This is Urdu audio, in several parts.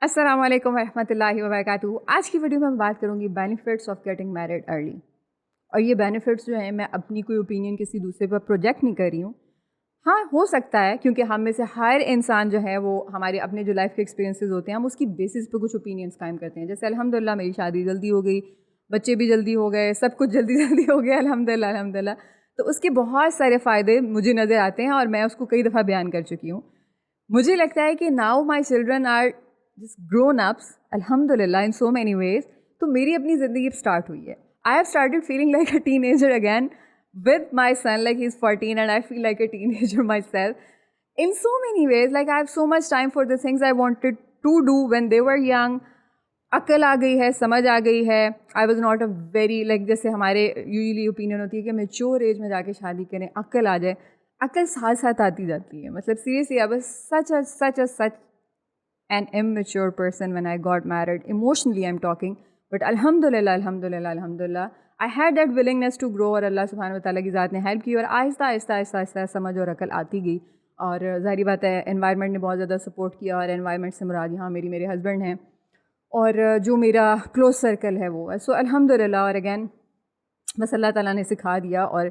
السلام علیکم ورحمۃ اللہ وبرکاتہ. آج کی ویڈیو میں بات کروں گی benefits of getting married early. اور یہ بینیفٹس جو ہیں میں اپنی کوئی اوپینین کسی دوسرے پر پروجیکٹ نہیں کر رہی ہوں. ہاں ہو سکتا ہے کیونکہ ہم میں سے ہر انسان جو ہے وہ ہمارے اپنے جو لائف کے ایکسپیرینسز ہوتے ہیں ہم اس کی بیسس پہ کچھ اوپینینس قائم کرتے ہیں. جیسے الحمدللہ میری شادی جلدی ہو گئی, بچے بھی جلدی ہو گئے, سب کچھ جلدی جلدی ہو گیا الحمدللہ الحمدللہ. تو اس کے بہت سارے فائدے مجھے نظر آتے ہیں اور میں اس کو کئی دفعہ بیان کر چکی ہوں. مجھے لگتا ہے کہ now my children are just grown ups الحمدللہ ان سو مینی ویز. تو میری اپنی زندگی اب اسٹارٹ ہوئی ہے. I have started feeling like a ten ager again with my son, like he's 14 and I feel like a teenager myself in so many ways. Like I have so much time for the things I wanted to do when they were young. عقل آ گئی ہے, سمجھ آ گئی ہے. I was not a very like جیسے ہمارے یوزلی اوپینین ہوتی ہے کہ میچور ایج میں جا کے شادی کریں, عقل آ جائے. عقل ساتھ ساتھ آتی جاتی ہے. مطلب seriously I was such an immature person when I got married. Emotionally I'm talking. But alhamdulillah I had that willingness to grow اور اللہ سبحانہ وتعالیٰ کی ذات نے ہیلپ کی اور آہستہ آہستہ سمجھ اور عقل آتی گئی. اور ظاہری بات ہے انوائرمنٹ نے بہت زیادہ سپورٹ کیا, اور انوائرمنٹ سے مراد یہاں میرے ہسبینڈ ہیں اور جو میرا کلوز سرکل ہے وہ. سو الحمدللہ. اور اگین بس اللہ تعالیٰ نے سکھا دیا. اور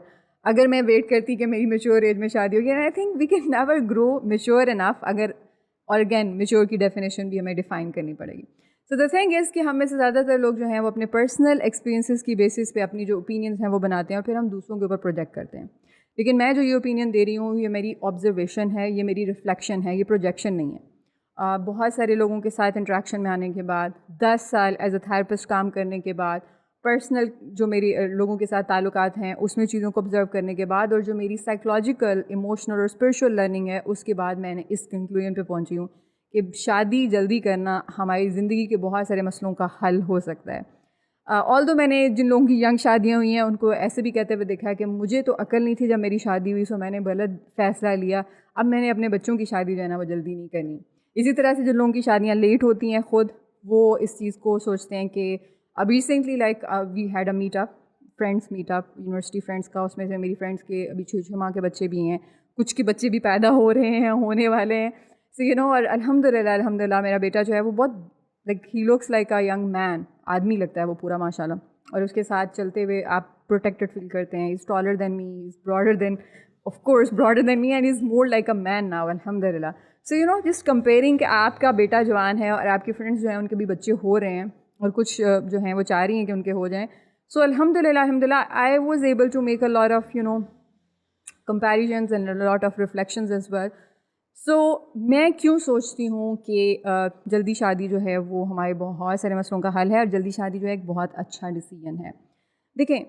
اگر میں ویٹ کرتی کہ میری میچور ایج میں شادی ہوگی, I think we can never grow mature enough. اگر اور اگین میچور کی ڈیفینیشن بھی ہمیں ڈیفائن کرنی پڑے گی. سو دا تھنگ از کہ ہم میں سے زیادہ تر لوگ جو ہیں وہ اپنے پرسنل ایکسپیرینسز کی بیسس پہ اپنی جو اوپینینس ہیں وہ بناتے ہیں اور پھر ہم دوسروں کے اوپر پروجیکٹ کرتے ہیں. لیکن میں جو یہ اوپینین دے رہی ہوں یہ میری آبزرویشن ہے, یہ میری ریفلیکشن ہے, یہ پروجیکشن نہیں ہے. بہت سارے لوگوں کے ساتھ انٹریکشن میں آنے کے بعد, 10 سال ایز اے تھراپسٹ کام کرنے کے بعد, پرسنل جو میری لوگوں کے ساتھ تعلقات ہیں اس میں چیزوں کو آبزرو کرنے کے بعد, اور جو میری سائیکولوجیکل ایموشنل اور اسپریچول لرننگ ہے اس کے بعد میں نے اس کنکلوژن پہ پہنچی ہوں کہ شادی جلدی کرنا ہماری زندگی کے بہت سارے مسئلوں کا حل ہو سکتا ہے. آلدو میں نے جن لوگوں کی ینگ شادیاں ہوئی ہیں ان کو ایسے بھی کہتے ہوئے دیکھا کہ مجھے تو عقل نہیں تھی جب میری شادی ہوئی, سو میں نے غلط فیصلہ لیا. اب میں نے اپنے بچوں کی شادی جو ہے نا وہ جلدی نہیں کرنی. اسی طرح سے جن لوگوں کی شادیاں لیٹ ہوتی ہیں خود وہ اس چیز کو سوچتے ہیں کہ اب recently like we had a meet up, friends meet up, university friends کا. اس میں سے میری فرینڈس کے ابھی 6 ماہ کے بچے بھی ہیں, کچھ کے بچے بھی پیدا ہو رہے ہیں, ہونے والے ہیں. سو یو نو, اور الحمدللہ میرا بیٹا جو ہے وہ بہت like he looks like a young man, آدمی لگتا ہے وہ پورا ماشاء اللہ. اور اس کے ساتھ چلتے ہوئے آپ پروٹیکٹڈ فیل کرتے ہیں. Is taller than me, is broader than of course broader than me, and is more like a man now الحمدللہ. So you know just comparing کہ آپ کا بیٹا جوان ہے اور آپ کے فرینڈس جو ہیں ان کے بھی بچے ہو رہے ہیں اور کچھ جو ہیں وہ چاہ رہی ہیں کہ ان کے ہو جائیں. سو الحمدللہ I was able to make a lot of you know comparisons and a lot of reflections as well. So میں کیوں سوچتی ہوں کہ جلدی شادی جو ہے وہ ہمارے بہت سارے مسئلوں کا حل ہے, اور جلدی شادی جو ہے ایک بہت اچھا ڈیسیژن ہے. دیکھیں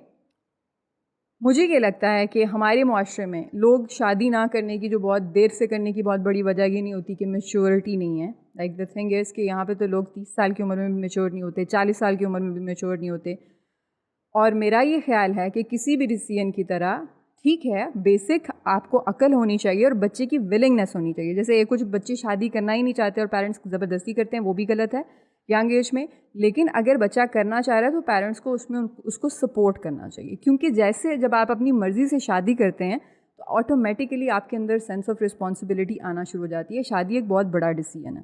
مجھے یہ لگتا ہے کہ ہمارے معاشرے میں لوگ شادی نہ کرنے کی جو بہت دیر سے کرنے کی بہت بڑی وجہ یہ نہیں ہوتی کہ میچورٹی نہیں ہے. لائک دا تھنگ از کہ یہاں پہ تو لوگ 30 سال کی عمر میں بھی میچور نہیں ہوتے, 40 سال کی عمر میں بھی میچور نہیں ہوتے. اور میرا یہ خیال ہے کہ کسی بھی ڈیسیژن کی طرح ٹھیک ہے بیسک آپ کو عقل ہونی چاہیے اور بچے کی ولنگنیس ہونی چاہیے. جیسے کچھ بچے شادی کرنا ہی نہیں چاہتے اور پیرنٹس زبردستی کرتے ہیں, وہ بھی غلط ہے ینگ ایج میں. لیکن اگر بچہ کرنا چاہ رہا ہے تو پیرنٹس کو اس کو سپورٹ کرنا چاہیے, کیونکہ جیسے جب آپ اپنی مرضی سے شادی کرتے ہیں تو آٹومیٹیکلی آپ کے اندر سینس آف رسپانسبلٹی آنا شروع ہو جاتی ہے. شادی ایک بہت بڑا ڈیسیژن ہے.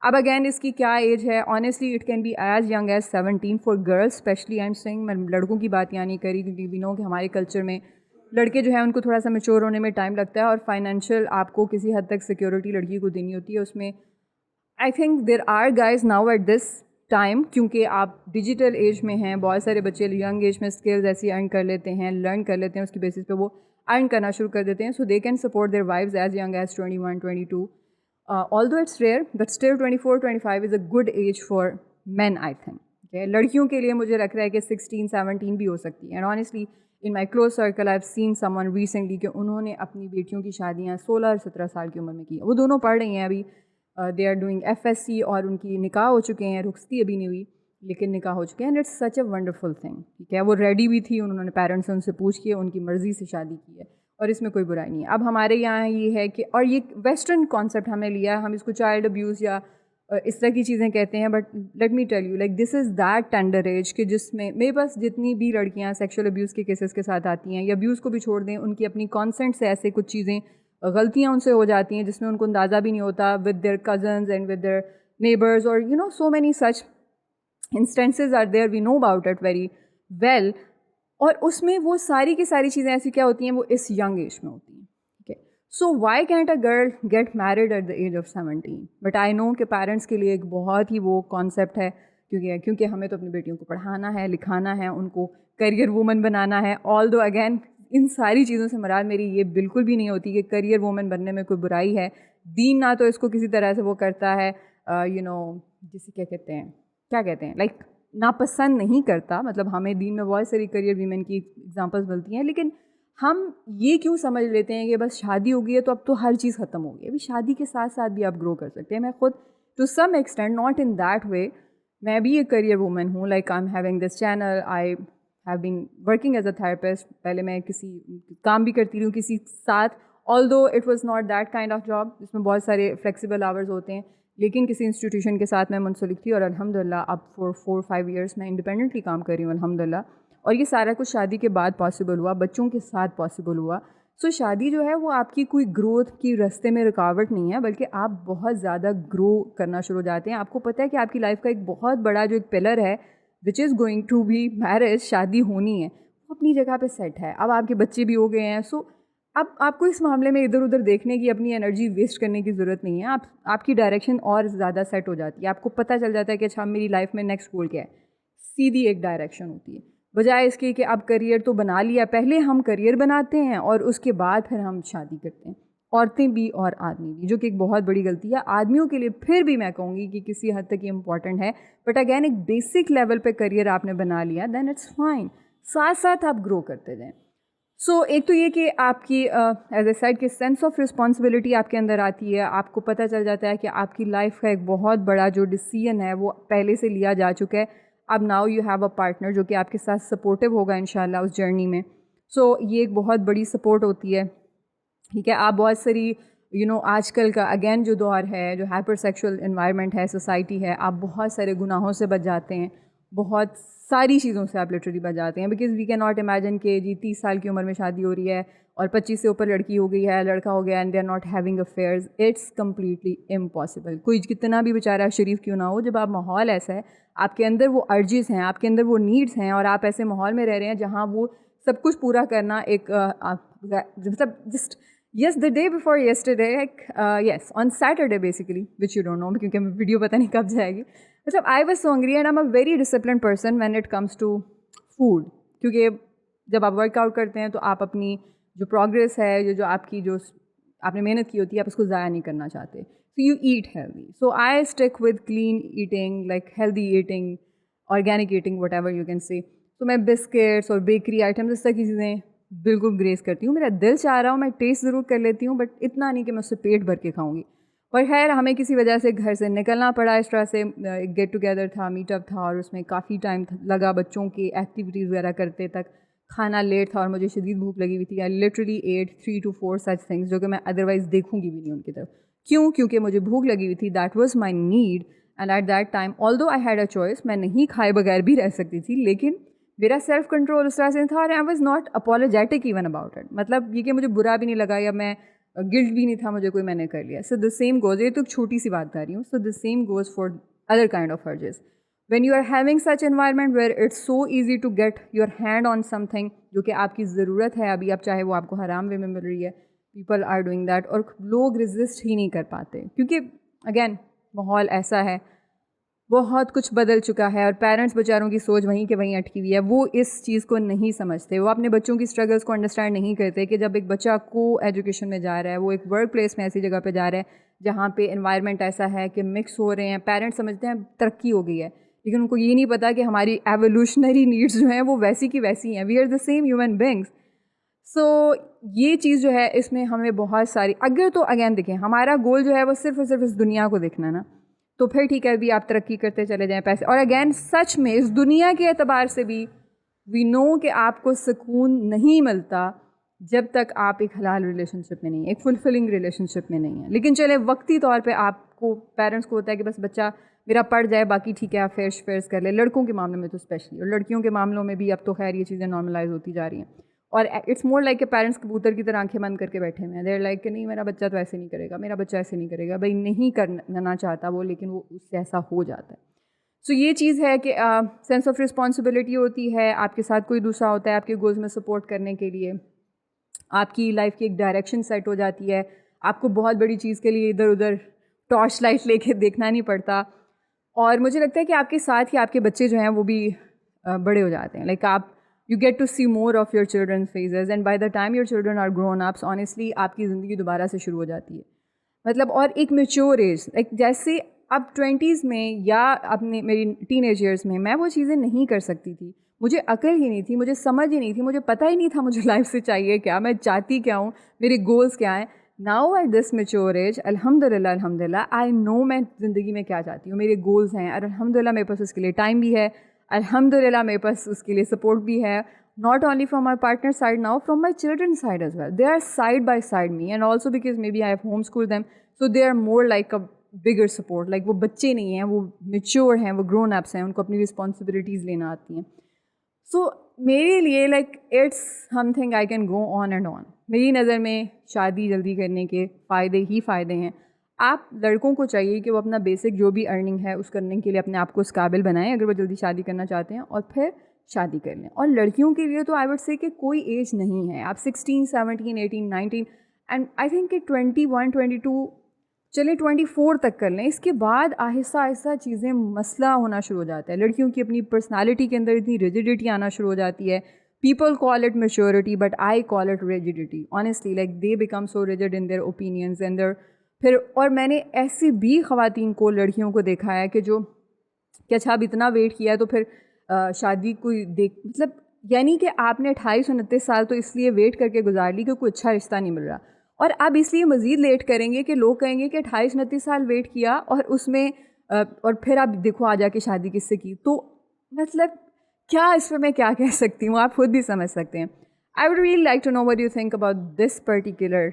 اب اگین اس کی کیا ایج ہے, honestly it can be as young as 17 for girls especially. I am seeing, میں لڑکوں کی بات یہاں نہیں کری کیونکہ وی نو کہ ہمارے کلچر میں لڑکے جو ہیں ان کو تھوڑا سا میچور ہونے میں ٹائم لگتا ہے, اور فائنینشیل آپ کو کسی حد تک سیکورٹی لڑکی کو دینی ہوتی ہے. اس میں I think there are guys now at this time, کیونکہ آپ ڈیجیٹل ایج میں ہیں, بہت سارے بچے ینگ ایج میں اسکلز ایسی ارن کر لیتے ہیں, لرن کر لیتے ہیں, اس کی بیسس پہ وہ ارن کرنا شروع کر دیتے ہیں. So they can support their wives as young as 21, 22. Although it's rare, but still 24, 25 is a good age for men, I think. Okay? لڑکیوں کے لیے مجھے لگ رہا ہے کہ 16, 17 بھی ہو سکتی ہے. And honestly, in my close circle, I've seen someone recently کہ انہوں نے اپنی بیٹیوں کی شادیاں 16 اور 17 سال کی عمر میں کی. وہ دونوں پڑھ رہی ہیں ابھی, they are doing FSC, اور ان کی نکاح ہو چکے ہیں. رخصتی ابھی نہیں ہوئی لیکن نکاح ہو چکے ہیں. And it's such a wonderful thing. ٹھیک ہے, وہ ریڈی بھی تھی, انہوں نے پیرنٹس سے ان سے پوچھ کے ان کی مرضی سے شادی کی ہے, اور اس میں کوئی برائی نہیں ہے. اب ہمارے یہاں یہ ہے کہ, اور یہ ویسٹرن کانسیپٹ ہم نے لیا ہے, ہم اس کو چائلڈ ابیوز یا اس طرح کی چیزیں کہتے ہیں. But let me tell you like this is that tender age کہ جس میں میرے پاس جتنی بھی لڑکیاں سیکشل ابیوز کے کیسز کے ساتھ آتی ہیں, یا ابیوز کو بھی چھوڑ دیں, ان کی اپنی کانسنٹ سے ایسے کچھ چیزیں غلطیاں ان سے ہو جاتی ہیں جس میں ان کو اندازہ بھی نہیں ہوتا, with their cousins and with their neighbors, or so many such instances are there, we know about it very well. اور اس میں وہ ساری کی ساری چیزیں ایسی کیا ہوتی ہیں, وہ اس ینگ ایج میں ہوتی ہیں. ٹھیک ہے, so why can't a girl get married at the age of 17؟ But I know کہ پیرنٹس کے لیے ایک بہت ہی وہ کانسیپٹ ہے, کیونکہ ہمیں تو اپنی بیٹیوں کو پڑھانا ہے, لکھانا ہے, ان کو کریئر وومن بنانا ہے. آل دو اگین ان ساری چیزوں سے مراد میری یہ بالکل بھی نہیں ہوتی کہ کریئر وومن بننے میں کوئی برائی ہے. دین نہ تو اس کو کسی طرح سے وہ کرتا ہے, جسے کیا کہتے ہیں لائک ناپسند نہیں کرتا. مطلب ہمیں دین میں بہت ساری کریئر ویمن کی ایگزامپلس ملتی ہیں, لیکن ہم یہ کیوں سمجھ لیتے ہیں کہ بس شادی ہو گئی ہے تو اب تو ہر چیز ختم ہو گئی ہے. ابھی شادی کے ساتھ ساتھ بھی آپ گرو کر سکتے ہیں. میں خود to some extent, not in that way, میں بھی ایک کریئر وومن ہوں. Like I am having this channel, I have been working as a therapist. پہلے میں کسی کام بھی کرتی رہی ہوں کسی ساتھ, although it was not that kind of job جس میں بہت سارے فلیکسیبل آورز ہوتے ہیں, لیکن کسی انسٹیٹیوشن کے ساتھ میں منسلک تھی. اور الحمد للہ اب فور 4-5 ایئرس میں انڈیپینڈنٹلی کام کر رہی ہوں الحمد للہ. اور یہ سارا کچھ شادی کے بعد پاسبل ہوا, بچوں کے ساتھ پاسبل ہوا. سو شادی جو ہے وہ آپ کی کوئی گروتھ کی راستے میں رکاوٹ نہیں ہے, بلکہ آپ بہت زیادہ گرو کرنا شروع ہو جاتے ہیں. آپ کو پتہ ہے کہ آپ کی لائف کا ایک بہت بڑا جو ایک پلر ہے which is going to be marriage, شادی ہونی ہے, وہ اپنی جگہ پہ سیٹ ہے. اب آپ کے بچے بھی ہو گئے ہیں, سو اب آپ کو اس معاملے میں ادھر ادھر دیکھنے کی, اپنی انرجی ویسٹ کرنے کی ضرورت نہیں ہے. آپ کی ڈائریکشن اور زیادہ سیٹ ہو جاتی ہے. آپ کو پتہ چل جاتا ہے کہ اچھا میری لائف میں نیکسٹ گول کیا ہے. سیدھی ایک ڈائریکشن ہوتی ہے, بجائے اس کے کہ اب کریئر تو بنا لیا. پہلے ہم کریئر بناتے ہیں اور اس کے بعد پھر ہم شادی کرتے ہیں, عورتیں بھی اور آدمی بھی, جو کہ ایک بہت بڑی غلطی ہے. آدمیوں کے لیے پھر بھی میں کہوں گی کہ کسی حد تک یہ امپورٹنٹ ہے, بٹ اگین ایک بیسک لیول پہ کریئر آپ نے بنا لیا دین اٹس فائن. ساتھ ساتھ آپ گرو کرتے جائیں. سو ایک تو یہ کہ آپ کی ایز اے سیڈ کہ سینس آف رسپانسبلٹی آپ کے اندر آتی ہے. آپ کو پتہ چل جاتا ہے کہ آپ کی لائف کا ایک بہت بڑا جو ڈیسیژن ہے وہ پہلے سے لیا جا چکا ہے. اب now you have a partner جو کہ آپ کے ساتھ سپورٹیو ہوگا انشاءاللہ اس جرنی میں. سو یہ ایک بہت بڑی سپورٹ ہوتی ہے. ٹھیک ہے, آپ بہت ساری آج کل کا اگین جو دور ہے, جو ہائپر سیکشول انوائرمنٹ ہے, سوسائٹی ہے, آپ بہت سارے گناہوں سے بچ جاتے ہیں, بہت ساری چیزوں سے آپ لٹرلی بچ جاتے ہیں. بیکاز وی کین ناٹ امیجن کہ جی 30 سال کی عمر میں شادی ہو رہی ہے اور 25 سے اوپر لڑکی ہو گئی ہے, لڑکا ہو گیا, and they are not having affairs. It's completely impossible. کوئی کتنا بھی بیچارہ شریف کیوں نہ ہو, جب آپ ماحول ایسا ہے, آپ کے اندر وہ ارجز ہیں, آپ کے اندر وہ نیڈس ہیں, اور آپ ایسے ماحول میں رہ رہے ہیں جہاں وہ سب کچھ پورا کرنا ایک مطلب just yes the day before yesterday, yes on Saturday basically, which you don't know کیونکہ ویڈیو پتہ نہیں کب جائے گی. مطلب I was so hungry and I am a very disciplined person when it comes to food. کیونکہ جب آپ ورک آؤٹ کرتے ہیں تو آپ اپنی جو پروگرس ہے, جو آپ کی جو آپ نے محنت کی ہوتی ہے, آپ اس کو ضائع نہیں کرنا چاہتے. So you eat healthy. So I stick with clean eating, like healthy eating, organic eating, whatever you can see. تو میں بسکٹس اور بیکری آئٹمز اس طرح کی چیزیں بالکل گریز کرتی ہوں. میرا دل چاہ رہا ہوں میں ٹیسٹ ضرور کر لیتی ہوں, بٹ اتنا نہیں کہ میں اس سے پیٹ بھر کے کھاؤں گی. اور خیر ہمیں کسی وجہ سے گھر سے نکلنا پڑا. اس طرح سے ایک گیٹ ٹوگیدر تھا, میٹ اپ تھا, اور اس میں کافی ٹائم لگا بچوں کی ایکٹیویٹیز وغیرہ کرتے تک. کھانا لیٹ تھا اور مجھے شدید بھوک لگی ہوئی تھی. I literally ate 3 to 4 such things جو کہ میں ادروائز دیکھوں گی بھی نہیں ان کی طرف. کیوں؟ کیونکہ مجھے بھوک لگی ہوئی تھی. That was my need. And at that time although I had a choice, میں نہیں کھائے بغیر بھی رہ سکتی تھی, لیکن میرا سیلف کنٹرول اس طرح سے تھا, اور I was not apologetic even about it. مطلب یہ کہ مجھے برا بھی نہیں لگا یا میں گلٹ بھی نہیں تھا مجھے کوئی, میں نے کر لیا. سو دا سیم گوز, یہ تو ایک چھوٹی سی بات کر رہی ہوں. So the same goes for other kind of urges. When you are having such environment where it's so easy to get your hand on something جو کہ آپ کی ضرورت ہے ابھی, اب چاہے وہ آپ کو حرام وے میں مل رہی ہے, پیپل آر ڈوئنگ دیٹ, اور لوگ رزسٹ ہی نہیں کر پاتے کیونکہ اگین ماحول ایسا ہے, بہت کچھ بدل چکا ہے. اور پیرنٹس بیچاروں کی سوچ وہیں کہ وہیں اٹکی ہوئی ہے. وہ اس چیز کو نہیں سمجھتے, وہ اپنے بچوں کی اسٹرگلس کو انڈرسٹینڈ نہیں کرتے کہ جب ایک بچہ کو ایجوکیشن میں جا رہا ہے, وہ ایک ورک پلیس میں ایسی جگہ پہ جا رہا ہے جہاں پہ انوائرمنٹ ایسا ہے کہ مکس ہو رہے ہیں. پیرنٹس سمجھتے ہیں ترقی ہو گئی ہے, لیکن ان کو یہ نہیں پتا کہ ہماری ایولیوشنری نیڈس جو ہیں وہ ویسی کی ویسی ہیں. We are the same human beings. So یہ چیز جو ہے اس میں ہمیں بہت ساری, اگر تو اگین دیکھیں ہمارا گول جو ہے وہ صرف اور صرف اس دنیا کو دیکھنا نا, تو پھر ٹھیک ہے ابھی آپ ترقی کرتے چلے جائیں پیسے. اور اگین سچ میں اس دنیا کے اعتبار سے بھی وی نو کہ آپ کو سکون نہیں ملتا جب تک آپ ایک حلال ریلیشن شپ میں نہیں ہیں, ایک فلفلنگ ریلیشن شپ میں نہیں ہیں. لیکن چلے وقتی طور پہ آپ کو پیرنٹس کو ہوتا ہے کہ بس بچہ میرا پڑھ جائے, باقی ٹھیک ہے آپ فیئرس کر لیں. لڑکوں کے معاملے میں تو اسپیشلی, اور لڑکیوں کے معاملوں میں بھی اب تو خیر یہ چیزیں نارملائز ہوتی جا رہی ہیں. اور اٹس مور لائک کہ پیرنٹس کبوتر کی طرح آنکھیں بند کر کے بیٹھے ہوئے ہیں. دے آر لائک کہ نہیں میرا بچہ تو ایسے نہیں کرے گا, میرا بچہ ایسے نہیں کرے گا. بھائی نہیں کرنا چاہتا وہ, لیکن وہ اس سے ایسا ہو جاتا ہے. سو یہ چیز ہے کہ سینس آف رسپانسبلٹی ہوتی ہے, آپ کے ساتھ کوئی دوسرا ہوتا ہے آپ کے گولز میں سپورٹ کرنے کے لیے, آپ کی لائف کی ایک ڈائریکشن سیٹ ہو جاتی ہے, آپ کو بہت بڑی چیز کے لیے ادھر ادھر ٹارچ لائٹ لے کے دیکھنا نہیں پڑتا. اور مجھے لگتا ہے کہ آپ کے ساتھ ہی آپ کے بچے جو ہیں وہ بھی بڑے ہو جاتے ہیں. لائک آپ you get to see more of your children phases, and by the time your children are grown ups honestly آپ کی زندگی دوبارہ سے شروع ہو جاتی ہے. مطلب اور ایک میچور ایج, لائک جیسے اب 20s میں یا اپنے میری ٹین ایج ایئرس میں وہ چیزیں نہیں کر سکتی تھی, مجھے عقل ہی نہیں تھی, مجھے سمجھ ہی نہیں تھی, مجھے پتہ ہی نہیں تھا مجھے لائف سے چاہیے کیا, میں چاہتی کیا ہوں, میرے گولز کیا ہیں. Now at this mature age الحمد للہ آئی نو میں زندگی میں کیا چاہتی ہوں, میرے گولز ہیں, اور الحمد للہ میرے پاس اس کے لیے ٹائم بھی ہے, الحمد للہ میرے پاس اس کے لیے سپورٹ بھی ہے, not only from my partner side now, from my children's side as well. They are side by side me, and also because maybe I have homeschooled them, so they are more like a bigger support. Like وہ بچے نہیں ہیں, وہ mature ہیں, وہ grown ups ہیں, ان کو اپنی responsibilities لینا آتی ہیں. So میرے لیے like it's something I can go on and on. میری نظر میں شادی جلدی کرنے کے فائدے ہی فائدے ہیں. آپ لڑکوں کو چاہیے کہ وہ اپنا بیسک جو بھی ارننگ ہے اس کرنے کے لیے اپنے آپ کو اس قابل بنائیں اگر وہ جلدی شادی کرنا چاہتے ہیں, اور پھر شادی کر لیں. اور لڑکیوں کے لیے تو آئی وڈ سے کہ کوئی ایج نہیں ہے, آپ 16, 17, 18, 19 اینڈ آئی تھنک کہ 21, 22 چلیں 24 تک کر لیں. اس کے بعد آہستہ آہستہ چیزیں مسئلہ ہونا شروع ہو جاتا ہے. لڑکیوں کی اپنی پرسنالٹی کے اندر اتنی ریجیڈیٹی آنا شروع ہو جاتی ہے. People call it maturity but I call it rigidity honestly. Like they become so rigid in their opinions and their پھر. اور میں نے ایسی بھی خواتین کو, لڑکیوں کو دیکھا ہے کہ جو کہ اچھا اب اتنا ویٹ کیا ہے تو پھر شادی کوئی مطلب یعنی کہ آپ نے 28 29 سال تو اس لیے ویٹ کر کے گزار لی کہ کوئی اچھا رشتہ نہیں مل رہا, اور اب اس لیے مزید لیٹ کریں گے کہ لوگ کہیں گے کہ 28 29 سال ویٹ کیا اور اس میں اور پھر آپ دیکھو آ جا کے شادی کس سے کی. تو مطلب کیا اس پہ میں کیا کہہ سکتی ہوں, آپ خود بھی سمجھ سکتے ہیں. I would really like to know what you think about this particular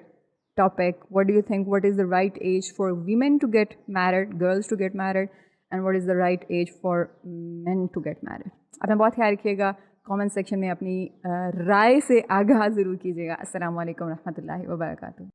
topic. What do you think? What is the right age for women to get married, girls to get married, and what is the right age for men to get married? اپنا بہت خیال رکھیے گا. کامنٹ سیکشن میں اپنی رائے سے آگاہ ضرور کیجیے گا. السلام علیکم و رحمۃ اللہ وبرکاتہ.